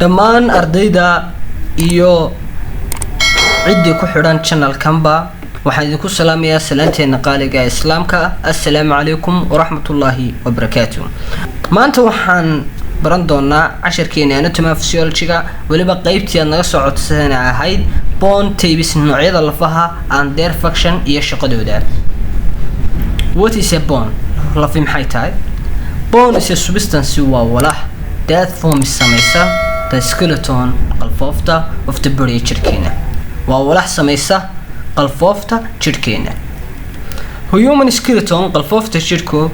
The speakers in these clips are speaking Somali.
dhammaan ardayda iyo ciddii ku xidhan channel-kanba waxaan idinku salaamayaa salaanteena qaaliga ee islaamka. assalaamu calaykum waraxmatullaahi wabarakaatuh. maanta waxaan baran doonaa casharkeena anatomy of physiology-ga, weliba qaybtii aad naga soo codsadeen ahayd bone types, noocyada lafaha and their function iyo shaqadooda. What is a bone? lafi maxay tahay? Bone is a substance waa walax that forms samaysa the skeleton qalfoofta of the body jirkeena. waa walax samaysa qalfoofta jirkeena. Human skeleton qalfoofta jirku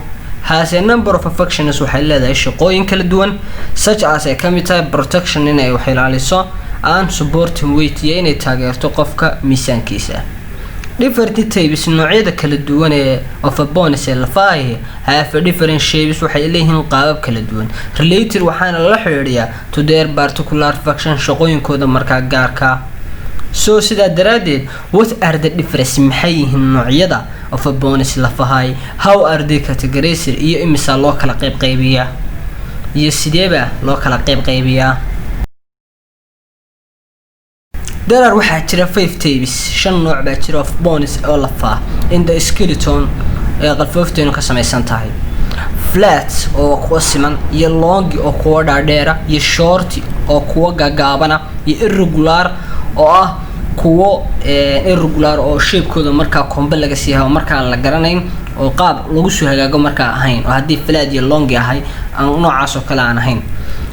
has a number of functions waxay leedahay shaqooyin kala duwan, such as ay kamid tahay protection inay wax ilaaliso and supporting weight iyo inay taageerto qofka miisaankiisa. Different types noocyada kala duwan ee of a bone ee lafaha have different shapes waxay leeyihiin qaabab kala duwan related waxaana la xiriiriyaa to their particular function shaqooyinkooda markaa gaarka. So sida daraadeed, what are the difference maxay yihiin noocyada of a bone lafaha, how are they categorized iyo imisa loo kala qaybiyaa iyo sideeba loo kala qaybiyaa. There are waxaa jira 5 types, 5 nooc baa jira of bones oo lafaha in the skeleton ee qalfoofteenu ka samaysan tahay. Flat oo kuwa siman, iyo long oo kuwa dhaadheera, iyo short oo kuwa gaagaabana, iyo irregular oo ah kuwa irregular oo shape-kooda markaa kombe laga sii hayo markaa la garanayn oo qaab lagu soo hagaago markaa ahayn, oo haddii flat iyo long yahay aan noocaas oo kale aan ahayn.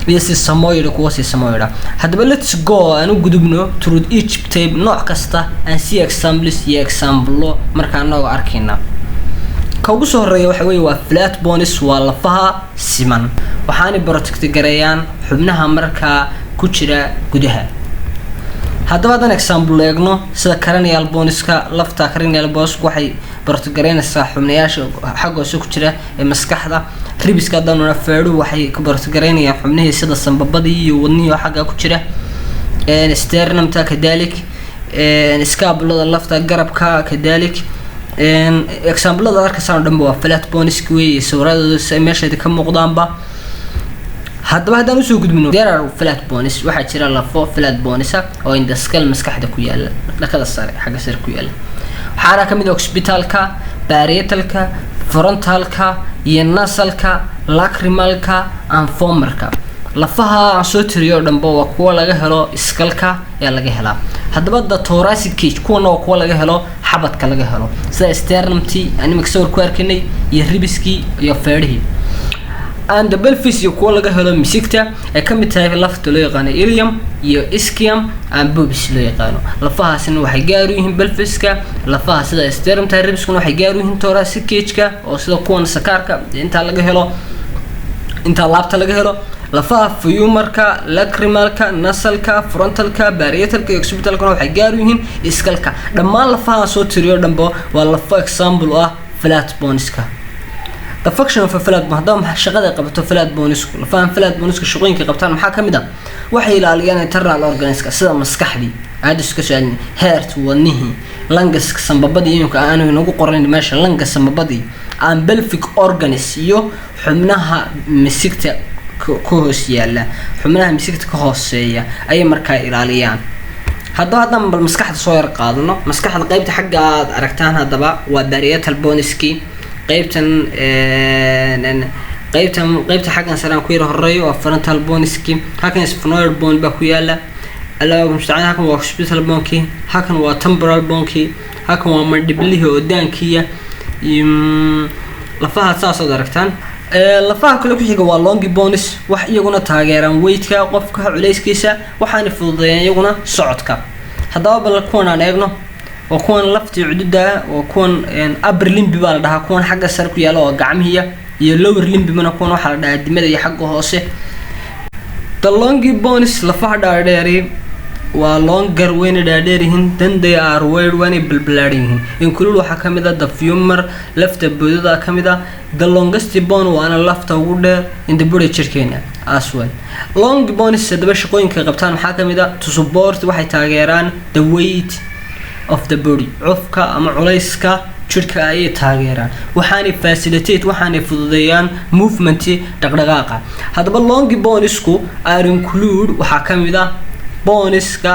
iyo si samoyda kuwa si samoyda. Haddaba let's go aan u gudubno through each type nooc kasta and see examples iyo example markaa nooga arkayna. ka ugu soo horeeya waxa weeye waa flat bones, waa lafaha siman waxaana protect gareeyaan xubnaha markaa ku jira gudaha. haddaba haddaan example eegno sida cranial boneska, lafta cranial bones waxay protect gareynaysaa xubnayaasha xaggoose ku jira ee maskaxda. ribiska haddana feedhu waxay ka protect gareynayaan xubnihii sida sanbabadii iyo wadnihii xagga ku jira. sternumta kadalik, scapulada lafta garabka kadalik. example-ada arkaysan dhanba waa flat bones weeye, sawirradooda meesha ka muuqdaanba. haddaba haddaan usoo gudbino there are flat bones waxaa jira lafo flat bones oo in the skull maskaxda ku yaala, dhakada sare xagga sare ku yaala. waxaana kamid ah occipitalka, parietalka, frontalka iyo nasalka, lacrimalka and femoral-ka. lafaha aan soo tiriyo dhanba waa kuwa laga helo skull-ka ee laga helaa. haddaba the thoracic cage kuwana waa kuwa laga helo xabadka laga helo sida sternumti animal sawir ku arkinay iyo ribiskii iyo feedhihii. and the pelvis iyo kuwa laga helo misigta ee kamid tahay lafta loo yaqaano ilium iyo ischium and pubis loo yaqaano. lafahaasina waxay gaar u yihiin pelviska. lafaha sida sternumta ribiskuna waxay gaar u yihiin thoracic cage-ka oo sida kuwan sakaarka inta laga helo inta laabta laga helo. lafaha femoral-ka, lacrimalka, nasalka, frontalka, parietalka iyo occipitalka waxay gaar u yihiin skull-ka. dhammaan lafaha soo tiriyo dhanba waa lafo example ah flat bones-ka. The function of a flat bone hadaba shaqada qabato flat bones lafahan flat bones shaqooyinka qabtaan maxaa kamid ah? waxay ilaaliyaan internal organs-ka sida maskaxdii, aadiska saalni, heart wadnihii, lungs sanbabadii iyo aan inagu qoran meesha lungs sanbabadii, and pelvic organs iyo xubnaha misigta ku hoos yaala, xubnaha misigta ka hooseeya ay markaa ilaaliyaan. haddaba bal maskaxda soo yar qaadano. maskaxda qaybta xagga aad aragtaan haddaba waa parietal bones-ki. qaybta xaggan saraan ku yar horeeyo waa frontal bones-ki. halkan sphenoid bone baa ku yaala. alaa mustacaan halkan waa occipital bone-ki, halkan waa temporal bone-ki, halkan waa mandiblihii oo daankiya. lafaha saas oo aragtaan. lafaha kale ku xiga waa long bones, wax iyaguna taageeraan weight-ka qofka culayskiisa waxaana fududeeyaan iyaguna socodka. haddaba bal kuwan aan eegno waa kuwan laftii cududa oo kuwan upper limb baa la dhahaa, kuwan xagga sare ku yaala oo gacmihiya, iyo lower limb mana kuwan waxa la dhahaa dimada iyo xagga hoose. the long bones lafaha dhaadheeri waa longer wayna dhaadheerihiin, then they are wide wayna balbalaaran yihiin. include waxaa kamid ah the femur lafta boodada kamid ah. the longest bone waana lafta ugu dheer in the body jirkeena as well. long bones haddaba shaqooyinka qabtaan maxaa kamid ah? to support waxay taageeraan the weight of the body, cufka ama culayska jirka ay taageeraan waxaanay facilitate waxaanay fududeeyaan movement dhaqdhaqaaqa hadaba long bonesku are include waxa kamid ah boneska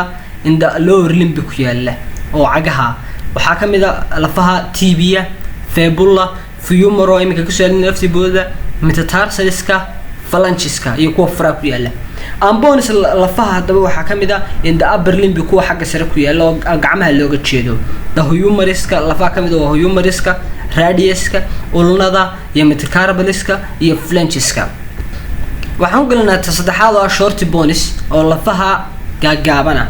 in the lower limb ku yaala oo cagaha waxa kamid ah lafaha tibia fibula femoro imika ku saarin nafsi booda metatarsaliska phalangeska iyo kuwa fara ku yaala bones lafaha hadaba waxa kamid ah in the upper limb kuwa xagga sare ku yaala oo gacmaha looga jeedo the humeriska lafaha kamid ah humeriska radiuska ulnada iyo metacarpaliska iyo phalangeska waxaan galnaa saddexaad oo short bones oo lafaha gaagabana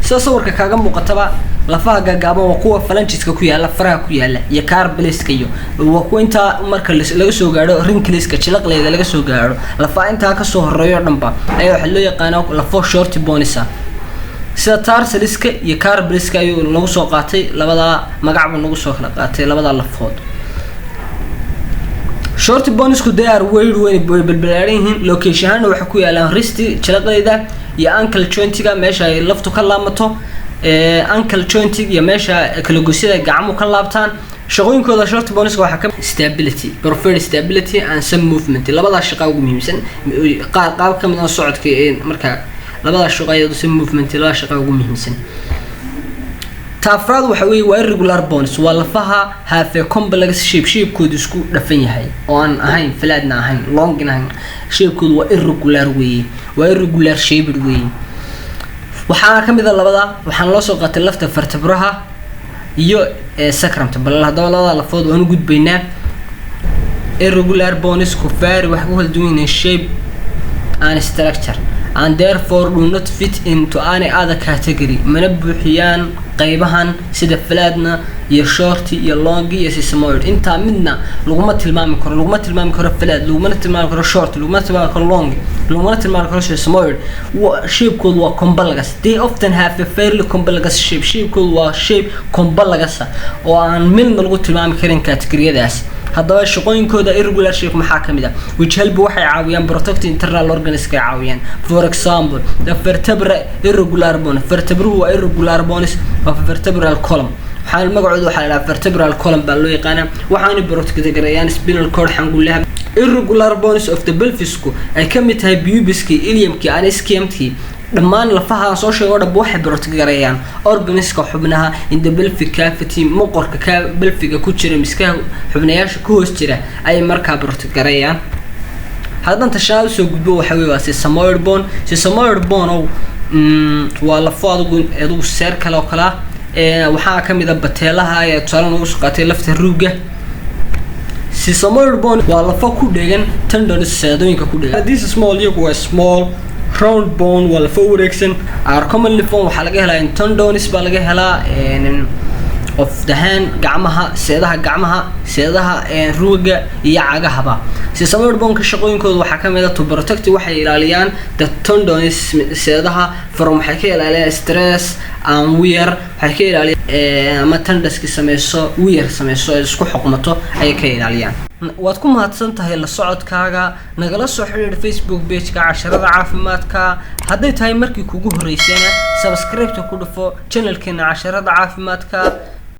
soo sawirka kaaga muuqataba lafaha gaagaaban waa kuwa phalangeska ku yaala faraha ku yaala iyo carpaliska iyo waa kuwa inta marka laga soo gaaro wrinkleska jilaqleeda laga soo gaaro lafaha inta ka soo horeeyo dhanba ayaa waxa loo yaqaan lafo short bones sida tarsaliska iyo carpaliska ayuu lagu soo qaatay labada magac buu lagu soo kala qaatay labada lafood short bones ku they are way balbalaarin location ahaan waxa ku yaala wrist jilaqleeda iyo ankle jointiga meesha ay laftu ka laamato ankle joint iyo meesha kala goosida gacmo ka laabtaan shaqooyinkooda short bones waxa ka stability preferred stability and some movement labada shaqo ugu muhiimsan qaab kamid ah socodka marka labada shaqo ay some movement labada shaqo ugu muhiimsan taafraad waxa weey waa irregular bones waa lafaha have a complex shape koodu isku dhafan yahay oo aan ahayn flatna ahayn long ahayn shape koodu waa irregular shape weey waxaa kamid ah labada waxaan loo soo qaatay lafta vertebraha iyo sacrum bal hadaba labada lafood waan u gudbaynaa irregular bones ku vary wax ku kala duwan yihiin shape and structure and therefore do not fit into any other category mana buuxiyaan qaybahan sida flatna iyo short iyo long iyo sesamoid inta midna laguma tilmaami karo flat laguma tilmaami karo short laguma tilmaami karo long laguma tilmaami karo sesamoid shape-koodu waa complex they often have a fairly complex shape-koodu waa shape complex oo aan midna lagu tilmaami karin category-yadaas hadaba shaqooyinkooda irregular shape maxaa kamid ah which help waxay caawiyaan protect internal organs ka caawiyaan for example the vertebra irregular bone vertebra waa irregular bones of vertebral column waxaan magacooda waxa la vertebral column baa loo yaqaan waxaana protect gareeyaan spinal cord xangulaha irregular bones of the pelvis ay kamid tahay pubiska iliumki and ischiumki dhammaan lafaha soo sheego dhab waxay protect gareeyaan organiska xubnaha in the pelvic cavity moqorka ka pelviga ku jira miskaha xubnayaasha ku hoos jira ay markaa protect gareeyaan hadan tashaad soo gudbo waxa weey waa sesamoid bone waa lafo adigu seer kale oo kala waxaa kamid ah bateelaha ay tusaale ugu soo qaatay lafta ruuga sesamoid bone waa lafo ku dhegan tendons saadooyinka ku dhegan this small waa small round bone waa lafo wareegsan are commonly found waxa laga helaa in tendons baa laga helaa of the hand gacmaha seedaha ruuga iyo cagahaba sesamoid bone ka shaqooyinkooda waxa kamid ah to protect waxay ilaaliyaan the tendons seedaha from waxay ka ilaaliyaan stress and wear waxay ka ilaaliyaan ama tendency sameeyso wear sameeyso isku xukumato ay ka ilaaliyaan waad ku mahadsan tahay la socodkaaga nagala soo xiriir Facebook page-ka casharada caafimaadka haday tahay markii kugu horeysayna subscribe ku dhufo channel-keena casharada caafimaadka